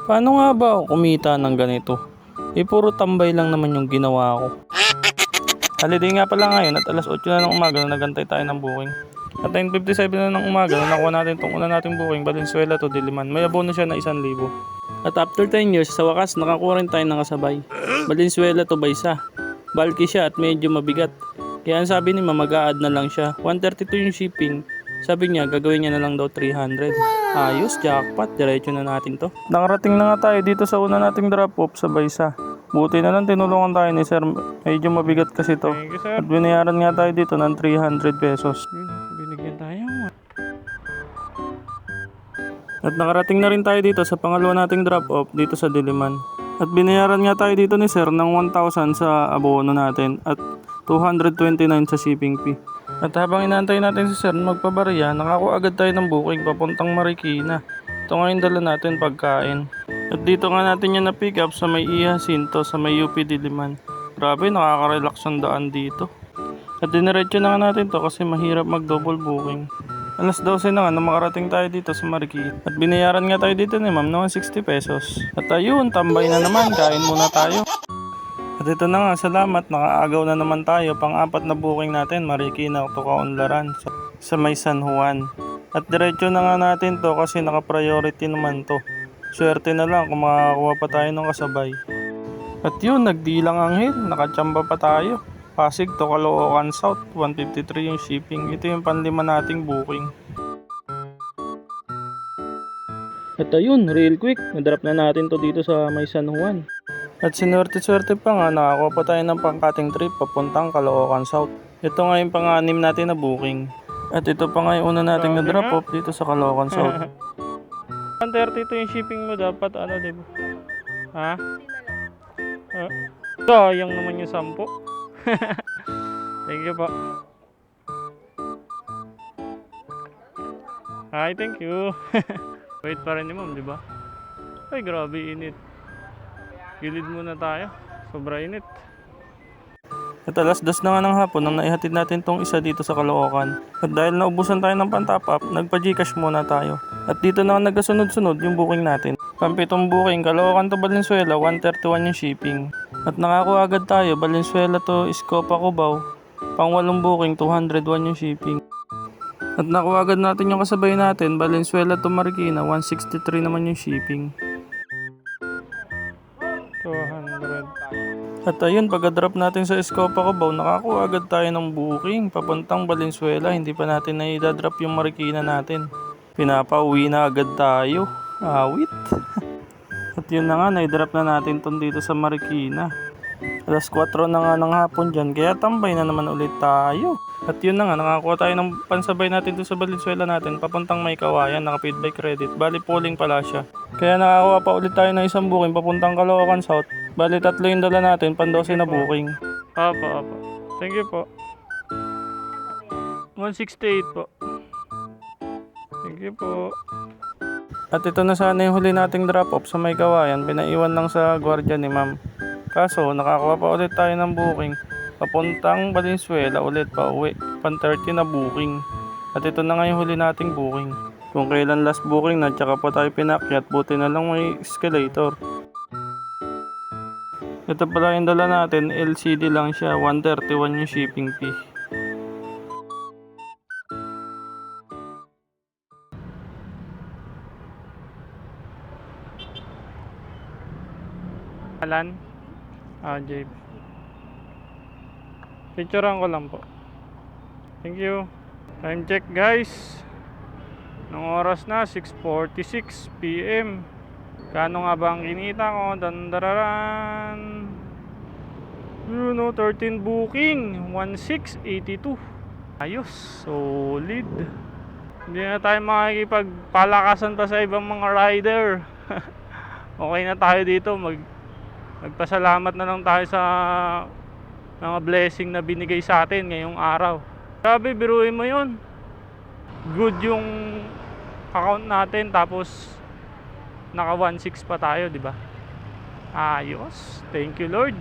Paano nga ba ako kumita ng ganito? Puro tambay lang naman yung ginawa ko. Holiday nga pala ngayon at alas 8 na ng umaga na nagantay tayo ng booking. At 9:57 na ng umaga na nakuha natin itong una nating booking, Valenzuela to Diliman. May abono siya na 1,000. At after 10 years, sa wakas nakakuha rin tayo ng kasabay. Valenzuela to Baysa. Bulky siya at medyo mabigat. Kaya ang sabi ni Mama, mag-a-add na lang siya. 132 yung shipping. Sabi niya, gagawin niya na lang daw 300. Ayos, jackpot. Diretso na natin to. Nakarating na nga tayo dito sa una nating drop-off sa Baysa. Buti na lang tinulungan tayo ni Sir. Medyo mabigat kasi to. At binayaran nga tayo dito ng 300 pesos. Binigyan tayo. At nakarating na rin tayo dito sa pangalawa nating drop-off dito sa Diliman. At binayaran nga tayo dito ni Sir ng 1,000 sa abono natin at 229 sa shipping fee. At habang inaantay natin si Sir magpabarya, nakakuha agad tayo ng booking papuntang Marikina. Ito nga yung dala natin pagkain. At dito nga natin yan na-pick up sa may Ihasinto sa may UP Diliman. Grabe, nakaka-relax ang daan dito. At diniretso na nga natin to kasi mahirap mag-double booking. Alas 12 na nga na makarating tayo dito sa Marikina. At binayaran nga tayo dito ni Ma'am ng 60 pesos. At ayun, tambay na naman, kain muna tayo. At ito na nga, salamat, nakaagaw na naman tayo. Pang-apat na booking natin, Marikina to Kaunlaran sa may San Juan. At diretso na nga natin to kasi naka-priority naman to. Swerte na lang kung makakakuha pa tayo ng kasabay. At yun, nagdilang anghel, nakachamba pa tayo. Pasig to Caloocan South, 153 yung shipping. Ito yung panlima nating booking. At ayun, real quick, nadrop na natin to dito sa may San Juan. At sinuwerte-swerte pa nga, nakakuha pa tayo ng pangkating trip papuntang Caloocan South. Ito nga yung pang-anim natin na booking. At ito pa nga yung una nating na drop off dito sa Caloocan South. 132 yung shipping mo, dapat ano, diba? Ha? Sayang naman yung 10. Thank you po. Hi, thank you. Wait pa rin ni Ma'am, diba? Ay, grabe init. Gilid muna tayo. Sobra init. At alas 2 na nga ng hapon nang naihatid natin tong isa dito sa Caloocan. At dahil naubusan tayo ng pan-top up, nagpa-Gcash muna tayo. At dito na nga nagkasunod-sunod yung booking natin. Pampitong booking, Caloocan to Valenzuela, 131 yung shipping. At nakakuha agad tayo, Valenzuela to Escopa Cubao, pang 8 booking, 201 yung shipping. At nakuha agad natin yung kasabay natin, Valenzuela to Marikina, 163 naman yung shipping. 200. At ayun, pag-drop natin sa Escopa Cubao, nakakuha agad tayo ng booking papuntang Valenzuela. Hindi pa natin na-drop yung Marikina natin. Pinapauwi na agad tayo. Awit. At yun na nga, na-drop na natin ton dito sa Marikina. Alas 4 na nga ng hapon dyan, kaya tambay na naman ulit tayo. At yun na nga, nakakuha tayo ng pansabay natin doon sa Valenzuela natin, papuntang May Kawayan, naka-paid by credit. Bali, pooling pala siya. Kaya nakakuha pa ulit tayo ng isang booking, papuntang Caloocan South. Bali, 3 yung dala natin, pan 12 na booking. Apa. Thank you po. 168 po. Thank you po. At ito na sana yung huli nating drop-off sa May Kawayan, pinaiwan lang sa gwardiya ni Ma'am. Kaso, nakakuha pa ulit tayo ng booking. Papuntang Valenzuela ulit pa uwi. Pan 30 na booking. At ito na nga yung huli nating booking. Kung kailan last booking na tsaka pa tayo pinakyat, buti na lang may escalator. Ito pala yung dala natin, LCD lang siya, 131 yung shipping fee. Alan? JB. Picturean ko lang po. Thank you. Time check guys. Nung oras na 6:46 PM. Kano nga ba ang kinita ko? Dandararan. 13 booking, 1682. Ayos, solid. Hindi na tayo makikipagpalakasan pa sa ibang mga rider. Okay na tayo dito. Magpasalamat na lang tayo sa mga blessing na binigay sa atin ngayong araw. Grabe, biruin mo yun. Good yung account natin, tapos naka 1.6 pa tayo, di ba? Ayos. Thank you Lord.